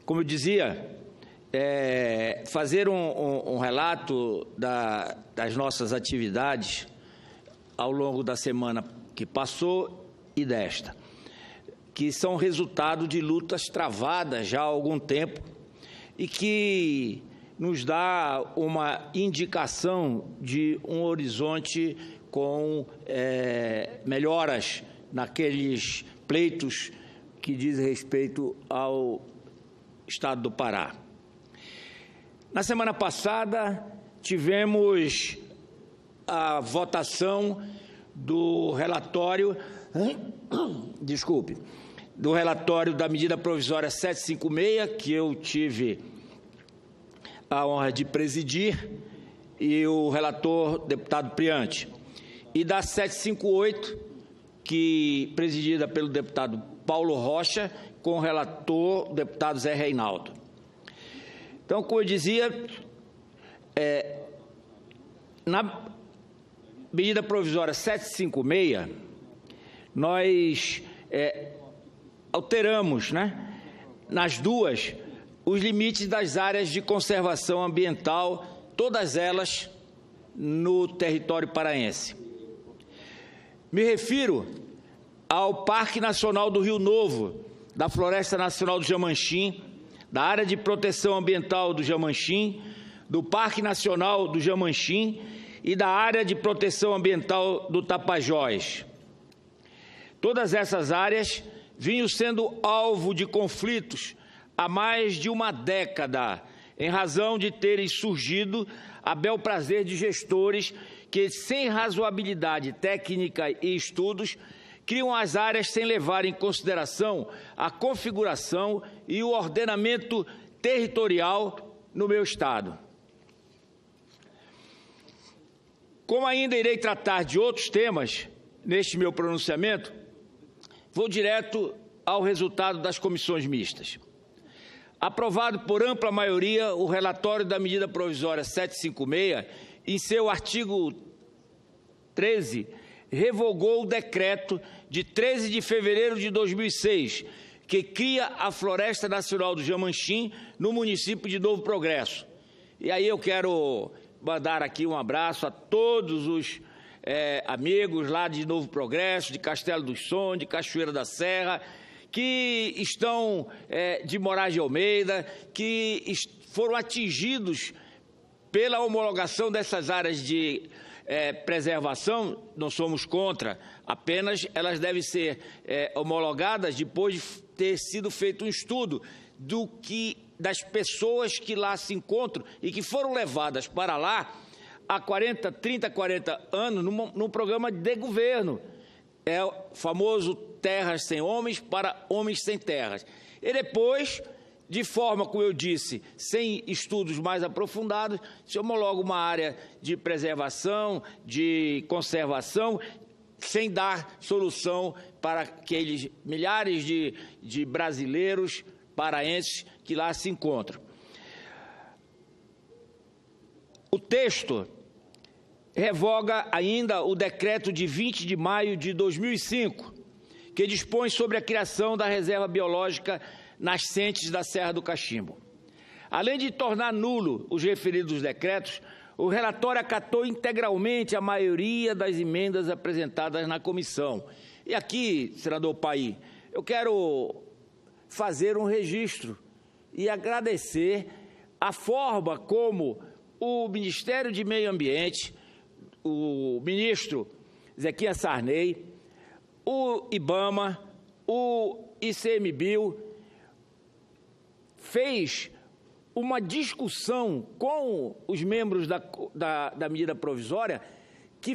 como eu dizia, fazer um relato das nossas atividades ao longo da semana que passou e desta, que são resultado de lutas travadas já há algum tempo e que nos dá uma indicação de um horizonte com melhoras naqueles pleitos que dizem respeito ao Estado do Pará. Na semana passada, tivemos a votação do relatório, do relatório da medida provisória 756, que eu tive a honra de presidir, e o relator, deputado Priante, e da 758, presidida pelo deputado Paulo Rocha, com o relator, o deputado Zé Reinaldo. Então, como eu dizia, na medida provisória 756, nós alteramos, nas duas, os limites das áreas de conservação ambiental, todas elas no território paraense. Me refiro ao Parque Nacional do Rio Novo, da Floresta Nacional do Jamanchim, da Área de Proteção Ambiental do Jamanchim, do Parque Nacional do Jamanchim e da Área de Proteção Ambiental do Tapajós. Todas essas áreas vinham sendo alvo de conflitos há mais de uma década, em razão de terem surgido a bel prazer de gestores que, sem razoabilidade técnica e estudos, criam as áreas sem levar em consideração a configuração e o ordenamento territorial no meu Estado. Como ainda irei tratar de outros temas neste meu pronunciamento, vou direto ao resultado das comissões mistas. Aprovado por ampla maioria, o relatório da medida provisória 756, em seu artigo 13, revogou o decreto de 13 de fevereiro de 2006, que cria a Floresta Nacional do Jamanchim no município de Novo Progresso. E aí eu quero mandar aqui um abraço a todos os amigos lá de Novo Progresso, de Castelo do Som, de Cachoeira da Serra, que estão de Moraes de Almeida, que foram atingidos pela homologação dessas áreas de preservação. Não somos contra, apenas elas devem ser homologadas depois de ter sido feito um estudo das pessoas que lá se encontram e que foram levadas para lá há 30, 40 anos num programa de governo. É o famoso Terras Sem Homens para Homens Sem Terras. E depois, de forma, como eu disse, sem estudos mais aprofundados, se homologa uma área de preservação, de conservação, sem dar solução para aqueles milhares de brasileiros paraenses que lá se encontram. O texto revoga ainda o decreto de 20 de maio de 2005, que dispõe sobre a criação da reserva biológica nascentes da Serra do Cachimbo. Além de tornar nulo os referidos decretos, o relatório acatou integralmente a maioria das emendas apresentadas na comissão. E aqui, senador Paim, eu quero fazer um registro e agradecer a forma como o Ministério de Meio Ambiente, o ministro Zequinha Sarney, o IBAMA, o ICMBio, fez uma discussão com os membros da medida provisória que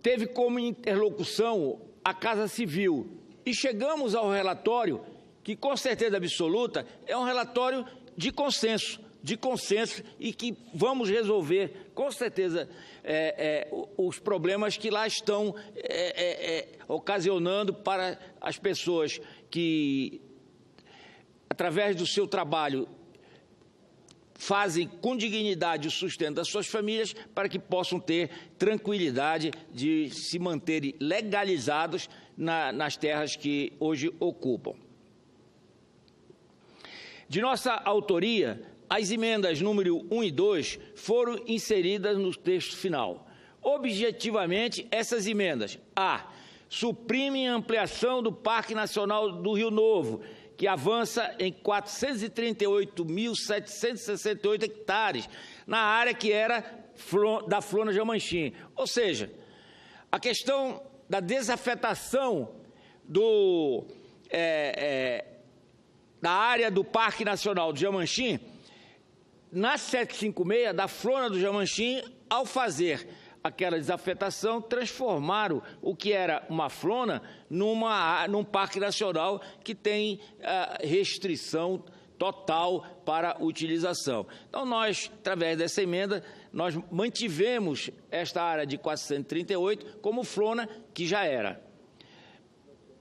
teve como interlocução a Casa Civil. E chegamos ao relatório que, com certeza absoluta, é um relatório de consenso e que vamos resolver, com certeza, os problemas que lá estão ocasionando para as pessoas que, através do seu trabalho, fazem com dignidade o sustento das suas famílias, para que possam ter tranquilidade de se manterem legalizados nas terras que hoje ocupam. De nossa autoria, as emendas número 1 e 2 foram inseridas no texto final. Objetivamente, essas emendas: A. Suprimem a ampliação do Parque Nacional do Rio Novo, que avança em 438.768 hectares, na área que era da Flona Jamanchim. Ou seja, a questão da desafetação da área do Parque Nacional do Jamanchim, na 756 da Flona do Jamanchim, ao fazer aquela desafetação, transformaram o que era uma flona num parque nacional que tem restrição total para utilização. Então, nós, através dessa emenda, nós mantivemos esta área de 438 como flona que já era.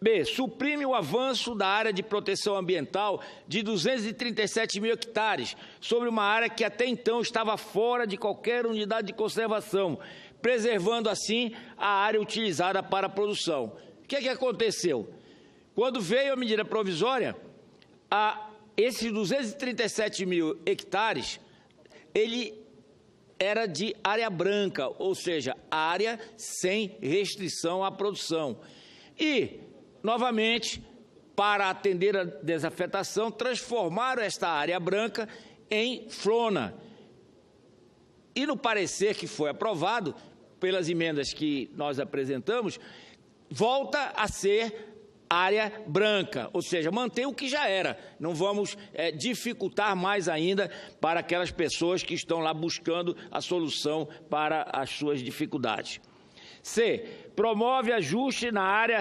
B. Suprime o avanço da área de proteção ambiental de 237 mil hectares sobre uma área que até então estava fora de qualquer unidade de conservação, preservando assim a área utilizada para a produção. O que é que aconteceu? Quando veio a medida provisória, esses 237 mil hectares, ele era de área branca, ou seja, área sem restrição à produção. E, novamente, para atender a desafetação, transformaram esta área branca em flona. E no parecer que foi aprovado, pelas emendas que nós apresentamos, volta a ser área branca, ou seja, mantém o que já era. Não vamos dificultar mais ainda para aquelas pessoas que estão lá buscando a solução para as suas dificuldades. C. Promove ajuste na área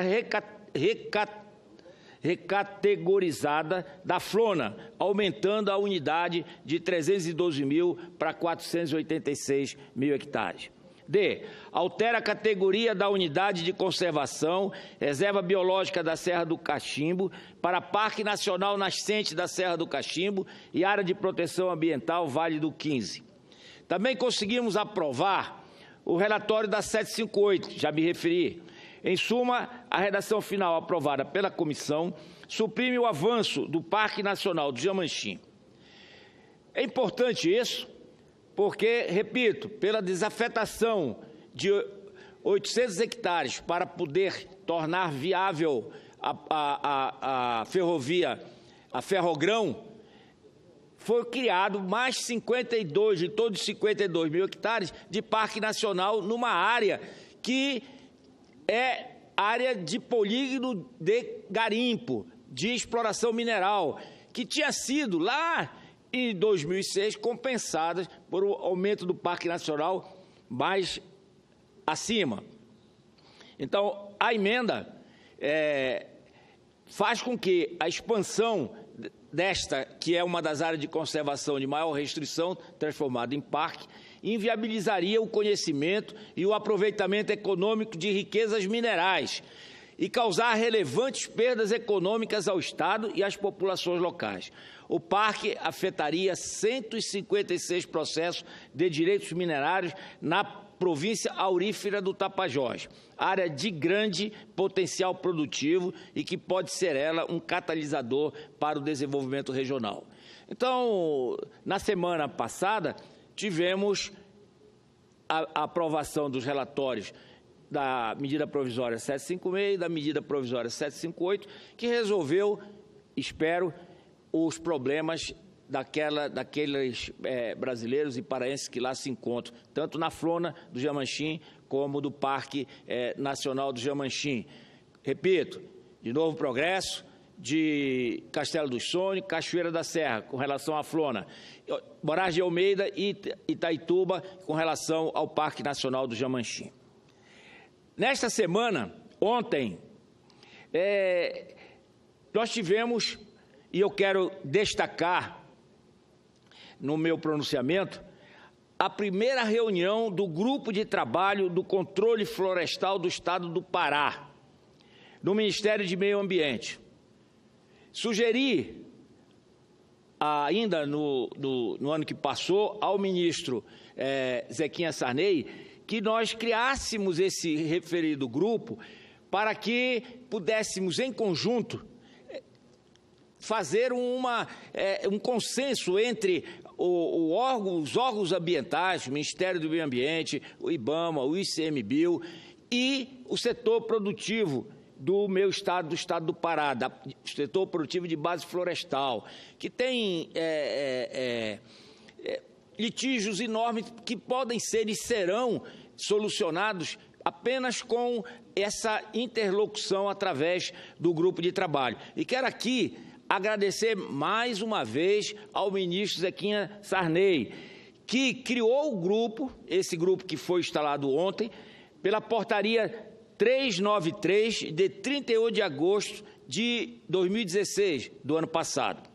recategorizada da Flona, aumentando a unidade de 312 mil para 486 mil hectares. D. Altera a categoria da unidade de conservação, reserva biológica da Serra do Cachimbo, para Parque Nacional Nascente da Serra do Cachimbo e área de proteção ambiental Vale do 15. Também conseguimos aprovar o relatório da 758, já me referi. Em suma, a redação final aprovada pela comissão suprime o avanço do Parque Nacional do Jamanchim. É importante isso, porque, repito, pela desafetação de 800 hectares para poder tornar viável a ferrovia, a Ferrogrão, foi criado mais 52, de todos os 52 mil hectares, de Parque Nacional numa área que é área de polígono de garimpo, de exploração mineral, que tinha sido lá em 2006 compensadas por o aumento do Parque Nacional mais acima. Então, a emenda faz com que a expansão desta, que é uma das áreas de conservação de maior restrição, transformada em parque, inviabilizaria o conhecimento e o aproveitamento econômico de riquezas minerais e causar relevantes perdas econômicas ao Estado e às populações locais. O parque afetaria 156 processos de direitos minerários na província aurífera do Tapajós, área de grande potencial produtivo e que pode ser ela um catalisador para o desenvolvimento regional. Então, na semana passada, tivemos a aprovação dos relatórios da medida provisória 756 e da medida provisória 758, que resolveu, espero, os problemas daqueles brasileiros e paraenses que lá se encontram, tanto na Flona do Jamanchim como do Parque Nacional do Jamanchim. Repito, de Novo Progresso, de Castelo do Sonho, Cachoeira da Serra, com relação à Flona, Moraes de Almeida e Itaituba, com relação ao Parque Nacional do Jamanchim. Nesta semana, ontem, nós tivemos, e eu quero destacar no meu pronunciamento, a primeira reunião do Grupo de Trabalho do Controle Florestal do Estado do Pará, no Ministério de Meio Ambiente. Sugeri, ainda no ano que passou, ao ministro Zequinha Sarney, que nós criássemos esse referido grupo para que pudéssemos, em conjunto, fazer um consenso entre os órgãos ambientais, o Ministério do Meio Ambiente, o IBAMA, o ICMBio e o setor produtivo do meu estado, do estado do Pará, o setor produtivo de base florestal, que tem litígios enormes que podem ser e serão solucionados apenas com essa interlocução através do grupo de trabalho. E quero aqui agradecer mais uma vez ao ministro Zequinha Sarney, que criou o grupo, esse grupo que foi instalado ontem, pela portaria 393, de 31 de agosto de 2016, do ano passado.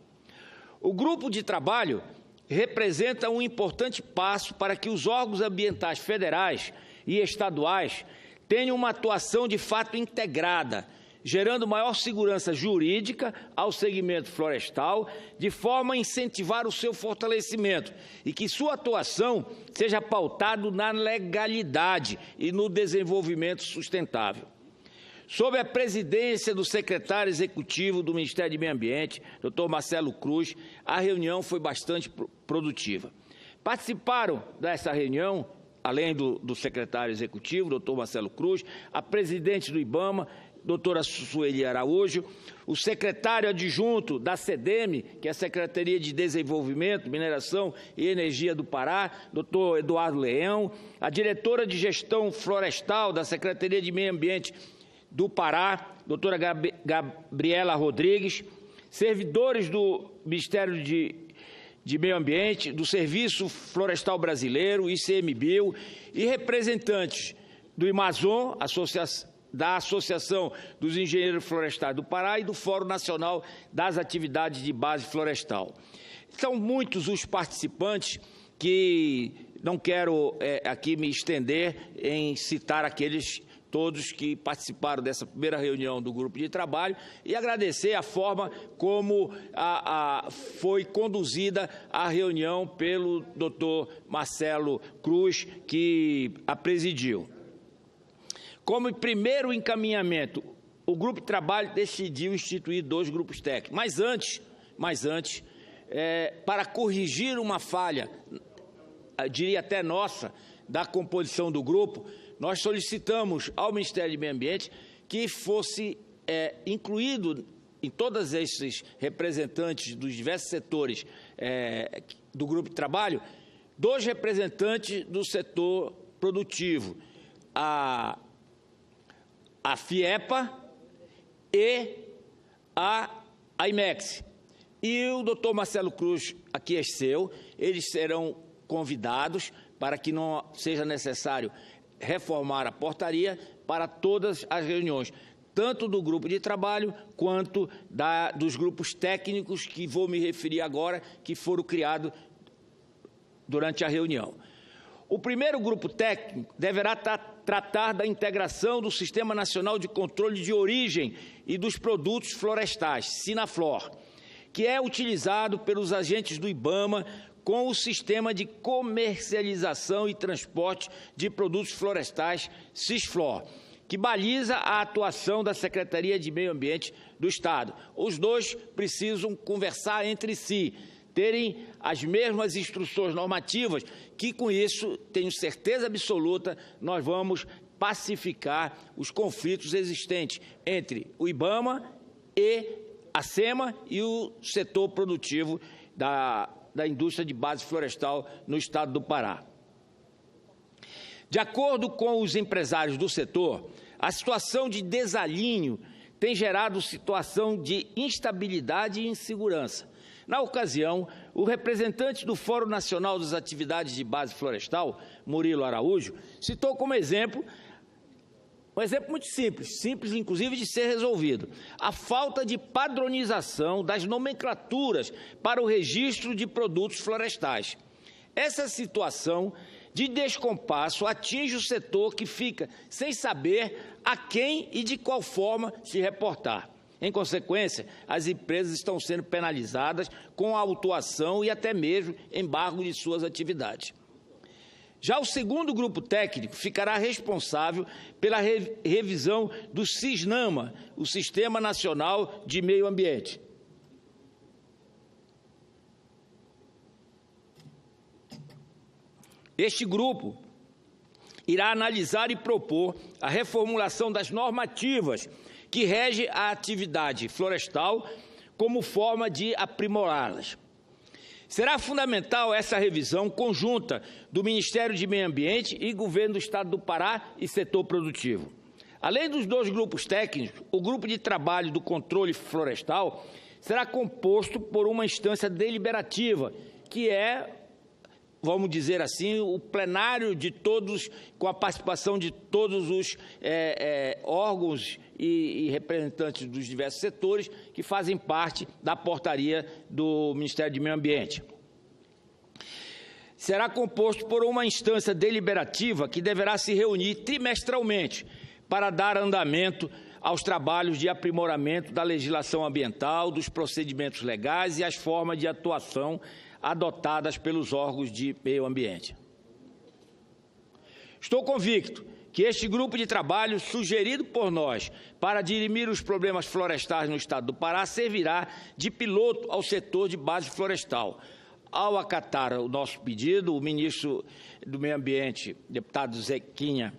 O grupo de trabalho representa um importante passo para que os órgãos ambientais federais e estaduais tenham uma atuação de fato integrada, gerando maior segurança jurídica ao segmento florestal, de forma a incentivar o seu fortalecimento e que sua atuação seja pautada na legalidade e no desenvolvimento sustentável. Sob a presidência do secretário executivo do Ministério do Meio Ambiente, Dr. Marcelo Cruz, a reunião foi bastante produtiva. Participaram dessa reunião, além do secretário executivo, Dr. Marcelo Cruz, a presidente do IBAMA, doutora Sueli Araújo, o secretário adjunto da SEDEMI, que é a Secretaria de Desenvolvimento, Mineração e Energia do Pará, doutor Eduardo Leão, a diretora de Gestão Florestal da Secretaria de Meio Ambiente do Pará, doutora Gabriela Rodrigues, servidores do Ministério de Meio Ambiente, do Serviço Florestal Brasileiro, ICMBio, e representantes do IMAZON, da Associação dos Engenheiros Florestais do Pará e do Fórum Nacional das Atividades de Base Florestal. São muitos os participantes que não quero aqui me estender em citar aqueles todos que participaram dessa primeira reunião do grupo de trabalho e agradecer a forma como foi conduzida a reunião pelo doutor Marcelo Cruz, que a presidiu. Como primeiro encaminhamento, o grupo de trabalho decidiu instituir 2 grupos técnicos. Mas antes, para corrigir uma falha, eu diria até nossa, da composição do grupo, nós solicitamos ao Ministério do Meio Ambiente que fosse incluído em todos esses representantes dos diversos setores do grupo de trabalho, 2 representantes do setor produtivo, a FIEPA e a IMEX. E o doutor Marcelo Cruz aqueceu, eles serão convidados para que não seja necessário reformar a portaria para todas as reuniões, tanto do grupo de trabalho quanto dos grupos técnicos que vou me referir agora, que foram criados durante a reunião. O primeiro grupo técnico deverá tratar da integração do Sistema Nacional de Controle de Origem e dos Produtos Florestais, SINAFLOR, que é utilizado pelos agentes do IBAMA com o Sistema de Comercialização e Transporte de Produtos Florestais, SISFLOR, que baliza a atuação da Secretaria de Meio Ambiente do Estado. Os 2 precisam conversar entre si, terem as mesmas instruções normativas, que com isso, tenho certeza absoluta, nós vamos pacificar os conflitos existentes entre o IBAMA e a SEMA e o setor produtivo da indústria de base florestal no estado do Pará. De acordo com os empresários do setor, a situação de desalinho tem gerado situação de instabilidade e insegurança. Na ocasião, o representante do Fórum Nacional das Atividades de Base Florestal, Murilo Araújo, citou como exemplo, um exemplo muito simples inclusive de ser resolvido, a falta de padronização das nomenclaturas para o registro de produtos florestais. Essa situação de descompasso atinge o setor que fica sem saber a quem e de qual forma se reportar. Em consequência, as empresas estão sendo penalizadas com a autuação e até mesmo embargo de suas atividades. Já o segundo grupo técnico ficará responsável pela revisão do SISNAMA, o Sistema Nacional de Meio Ambiente. Este grupo irá analisar e propor a reformulação das normativas que regem a atividade florestal como forma de aprimorá-las. Será fundamental essa revisão conjunta do Ministério de Meio Ambiente e Governo do Estado do Pará e setor produtivo. Além dos dois grupos técnicos, o grupo de trabalho do controle florestal será composto por uma instância deliberativa, que é, vamos dizer assim, o plenário de todos, com a participação de todos os órgãos e representantes dos diversos setores que fazem parte da portaria do Ministério de Meio Ambiente. Será composto por uma instância deliberativa que deverá se reunir trimestralmente para dar andamento aos trabalhos de aprimoramento da legislação ambiental, dos procedimentos legais e as formas de atuação adotadas pelos órgãos de meio ambiente. Estou convicto que este grupo de trabalho, sugerido por nós para dirimir os problemas florestais no estado do Pará, servirá de piloto ao setor de base florestal. Ao acatar o nosso pedido, o ministro do Meio Ambiente, deputado Zequinha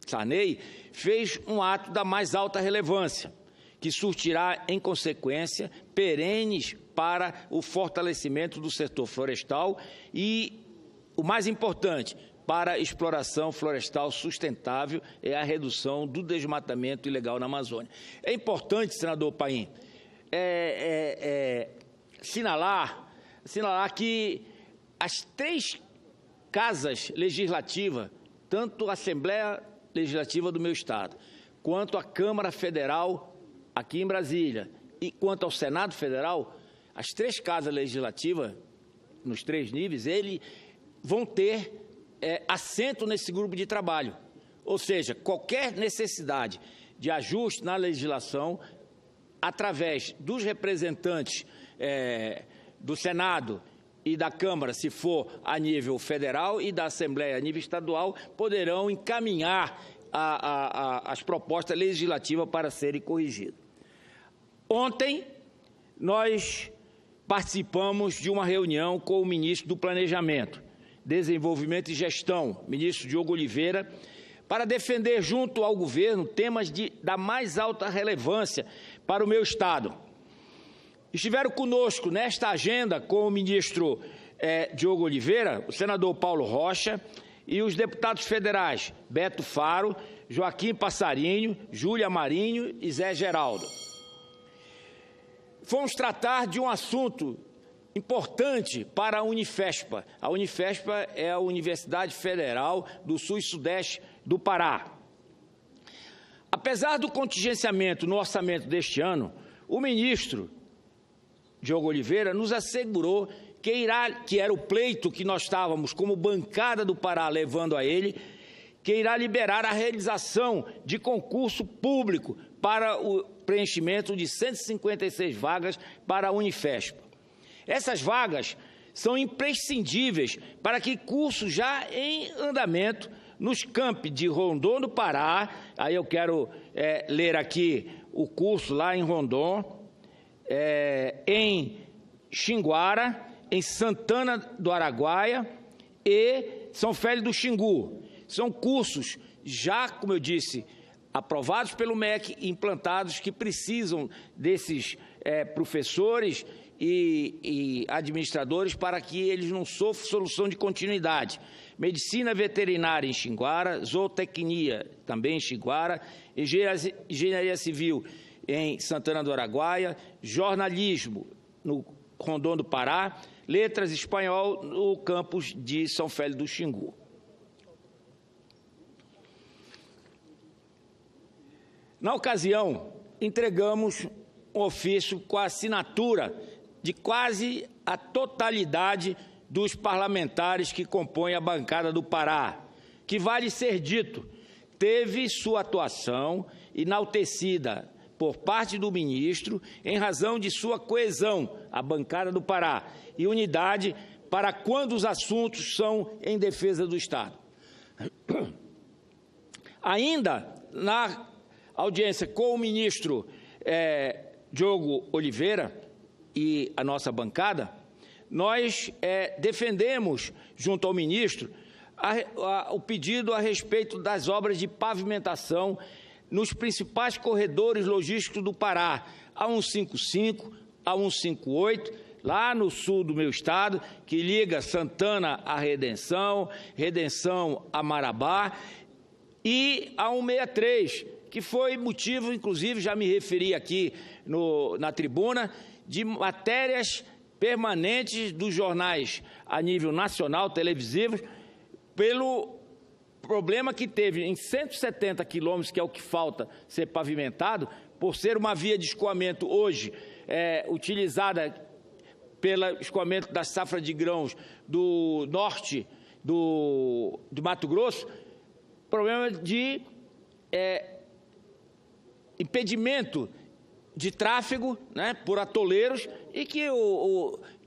Sarney, fez um ato da mais alta relevância, que surtirá, em consequência, perenes para o fortalecimento do setor florestal e, o mais importante, para a exploração florestal sustentável e a redução do desmatamento ilegal na Amazônia. É importante, senador Paim, assinalar que as três casas legislativas, tanto a Assembleia Legislativa do meu Estado, quanto a Câmara Federal aqui em Brasília e quanto ao Senado Federal, as três casas legislativas, nos três níveis, eles vão ter assento nesse grupo de trabalho. Ou seja, qualquer necessidade de ajuste na legislação, através dos representantes do Senado e da Câmara, se for a nível federal, e da Assembleia a nível estadual, poderão encaminhar as propostas legislativas para serem corrigidas. Ontem, nós participamos de uma reunião com o ministro do Planejamento, Desenvolvimento e Gestão, ministro Diogo Oliveira, para defender junto ao governo temas da mais alta relevância para o meu Estado. Estiveram conosco nesta agenda com o ministro Diogo Oliveira, o senador Paulo Rocha e os deputados federais Beto Faro, Joaquim Passarinho, Júlia Marinho e Zé Geraldo. Fomos tratar de um assunto importante para a Unifespa. A Unifespa é a Universidade Federal do Sul e Sudeste do Pará. Apesar do contingenciamento no orçamento deste ano, o ministro Diogo Oliveira nos assegurou que era o pleito que nós estávamos como bancada do Pará levando a ele, que irá liberar a realização de concurso público para o preenchimento de 156 vagas para a Unifespa. Essas vagas são imprescindíveis para que cursos já em andamento nos campi de Rondon do Pará, aí eu quero ler aqui o curso lá em Rondon, em Xinguara, em Santana do Araguaia e São Félix do Xingu. São cursos já, como eu disse, aprovados pelo MEC e implantados, que precisam desses professores e administradores para que eles não sofram solução de continuidade. Medicina veterinária em Xinguara, zootecnia também em Xinguara, engenharia civil em Santana do Araguaia, jornalismo no Rondon do Pará, letras espanhol no campus de São Félix do Xingu. Na ocasião, entregamos um ofício com a assinatura de quase a totalidade dos parlamentares que compõem a bancada do Pará, que, vale ser dito, teve sua atuação enaltecida por parte do ministro em razão de sua coesão, a bancada do Pará, e unidade para quando os assuntos são em defesa do Estado. Ainda na audiência com o ministro Diogo Oliveira e a nossa bancada, nós defendemos, junto ao ministro, o pedido a respeito das obras de pavimentação nos principais corredores logísticos do Pará, a 155, a 158, lá no sul do meu estado, que liga Santana à Redenção, Redenção a Marabá, e a 163, que foi motivo, inclusive, já me referi aqui na tribuna, de matérias permanentes dos jornais a nível nacional, televisivos, pelo problema que teve em 170 quilômetros, que é o que falta ser pavimentado, por ser uma via de escoamento hoje utilizada pelo escoamento da safra de grãos do norte do Mato Grosso, problema de impedimento de tráfego, né, por atoleiros, e que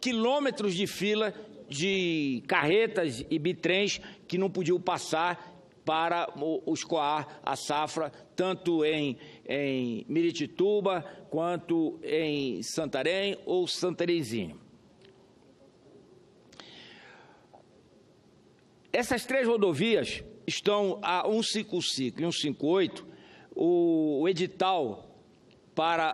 quilômetros de fila de carretas e bitrens que não podiam passar para escoar a safra, tanto em Miritituba, quanto em Santarém ou Santarezinho. Essas três rodovias estão a 155 e 158, o edital para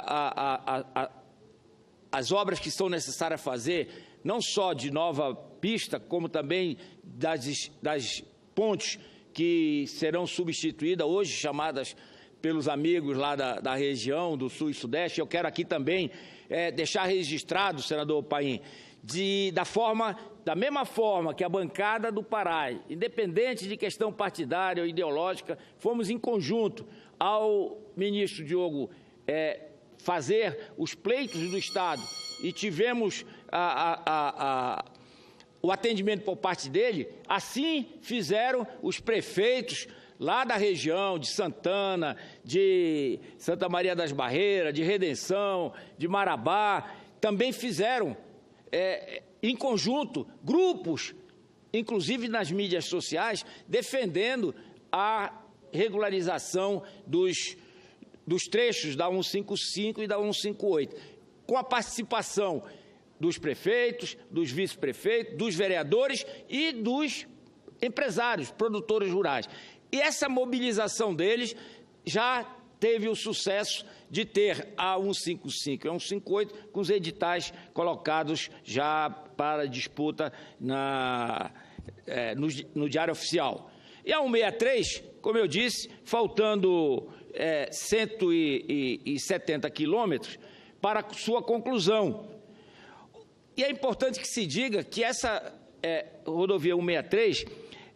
as obras que são necessárias a fazer, não só de nova pista, como também das pontes que serão substituídas, hoje chamadas pelos amigos lá da região do Sul e Sudeste. Eu quero aqui também deixar registrado, senador Paim, da mesma forma que a bancada do Pará, independente de questão partidária ou ideológica, fomos em conjunto ao ministro Diogo fazer os pleitos do Estado e tivemos o atendimento por parte dele, assim fizeram os prefeitos lá da região de Santana, de Santa Maria das Barreiras, de Redenção, de Marabá, também fizeram em conjunto grupos, inclusive nas mídias sociais, defendendo a regularização dos trechos da 155 e da 158, com a participação dos prefeitos, dos vice-prefeitos, dos vereadores e dos empresários, produtores rurais. E essa mobilização deles já teve o sucesso de ter a 155 e a 158 com os editais colocados já para disputa no Diário Oficial. E a 163, como eu disse, faltando 170 quilômetros para sua conclusão. E é importante que se diga que essa rodovia 163,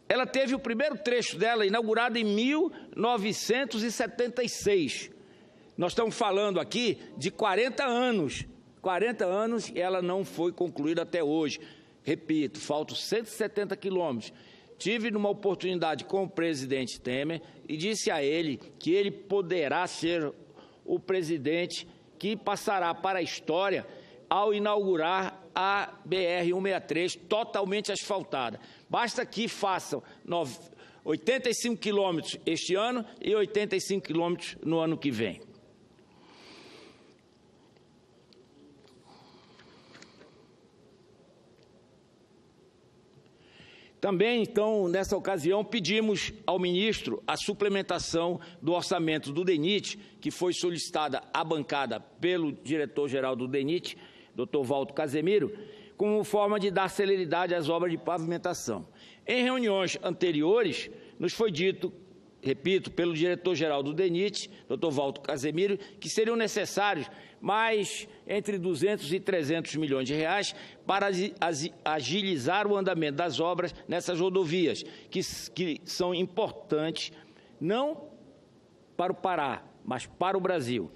ela teve o primeiro trecho dela inaugurado em 1976. Nós estamos falando aqui de 40 anos. 40 anos e ela não foi concluída até hoje. Repito, faltam 170 quilômetros. Tive uma oportunidade com o presidente Temer e disse a ele que ele poderá ser o presidente que passará para a história ao inaugurar a BR-163 totalmente asfaltada. Basta que façam 85 quilômetros este ano e 85 quilômetros no ano que vem. Também, então, nessa ocasião, pedimos ao ministro a suplementação do orçamento do DENIT, que foi solicitada à bancada pelo diretor-geral do DENIT, Dr. Walter Casemiro, como forma de dar celeridade às obras de pavimentação. Em reuniões anteriores, nos foi dito, repito, pelo diretor-geral do DENIT, Dr. Walter Casemiro, que seriam necessários mais entre 200 e 300 milhões de reais para agilizar o andamento das obras nessas rodovias, que são importantes não para o Pará, mas para o Brasil.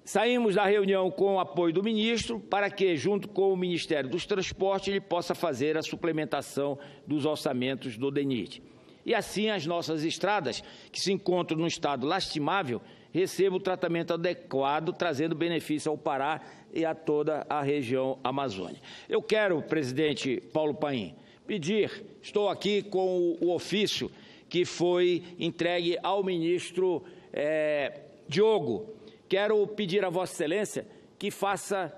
Saímos da reunião com o apoio do ministro para que, junto com o Ministério dos Transportes, ele possa fazer a suplementação dos orçamentos do DENIT. E assim as nossas estradas, que se encontram num estado lastimável, recebam o tratamento adequado, trazendo benefício ao Pará e a toda a região Amazônia. Eu quero, presidente Paulo Paim, estou aqui com o ofício que foi entregue ao ministro Diogo. Quero pedir a Vossa Excelência que faça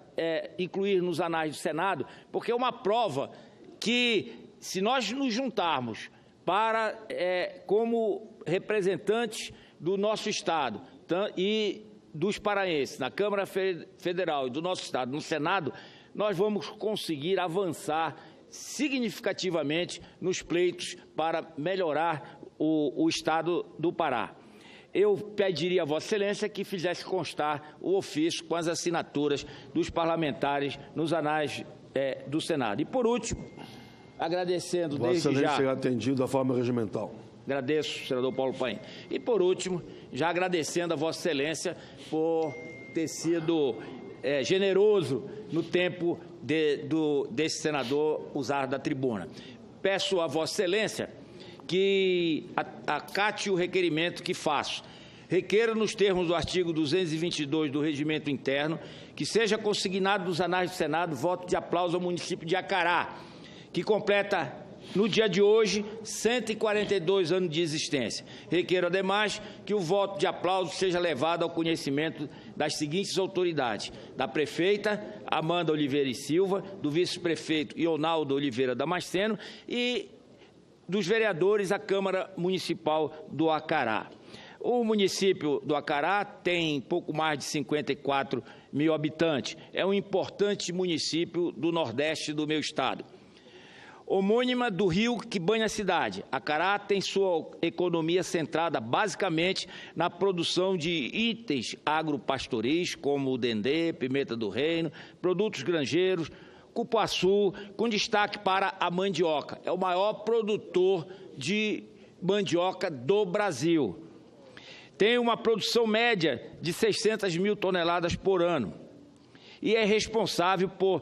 incluir nos anais do Senado, porque é uma prova que se nós nos juntarmos para, como representantes do nosso Estado e dos paraenses, na Câmara Federal e do nosso Estado, no Senado, nós vamos conseguir avançar significativamente nos pleitos para melhorar o Estado do Pará. Eu pediria a Vossa Excelência que fizesse constar o ofício com as assinaturas dos parlamentares nos anais do Senado. E, por último, agradecendo desde já... Vossa Excelência será atendido da forma regimental. Agradeço, senador Paulo Paim. E, por último, já agradecendo a Vossa Excelência por ter sido generoso no tempo desse senador usar da tribuna. Peço a Vossa Excelência que acate o requerimento que faço. Requeiro, nos termos do artigo 222 do Regimento Interno, que seja consignado nos anais do Senado voto de aplauso ao município de Acará, que completa, no dia de hoje, 142 anos de existência. Requeiro, ademais, que o voto de aplauso seja levado ao conhecimento das seguintes autoridades: da prefeita Amanda Oliveira e Silva, do vice-prefeito Ionaldo Oliveira Damasceno e dos vereadores à Câmara Municipal do Acará. O município do Acará tem pouco mais de 54 mil habitantes. É um importante município do Nordeste do meu estado. Homônima do rio que banha a cidade, Acará tem sua economia centrada basicamente na produção de itens agropastoris, como o dendê, pimenta do reino, produtos granjeiros, cupuaçu, com destaque para a mandioca. É o maior produtor de mandioca do Brasil. Tem uma produção média de 600 mil toneladas por ano e é responsável por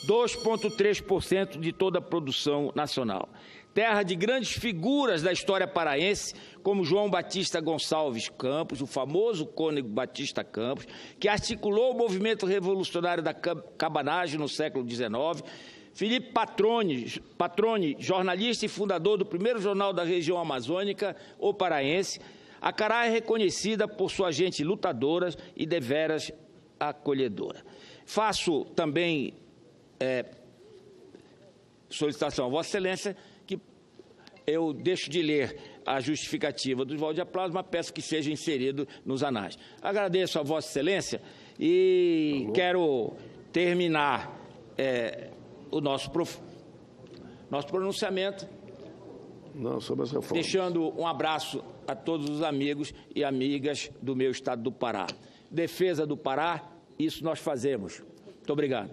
2,3% de toda a produção nacional. Terra de grandes figuras da história paraense, como João Batista Gonçalves Campos, o famoso Cônego Batista Campos, que articulou o movimento revolucionário da cabanagem no século XIX, Felipe Patrone, jornalista e fundador do primeiro jornal da região amazônica, O Paraense. Acará é reconhecida por sua gente lutadora e deveras acolhedora. Faço também solicitação a Vossa Excelência que eu deixo de ler a justificativa do voto de aplauso, mas peço que seja inserido nos anais. Agradeço a Vossa Excelência e quero terminar o nosso pronunciamento deixando um abraço a todos os amigos e amigas do meu estado do Pará. Defesa do Pará, isso nós fazemos. Muito obrigado.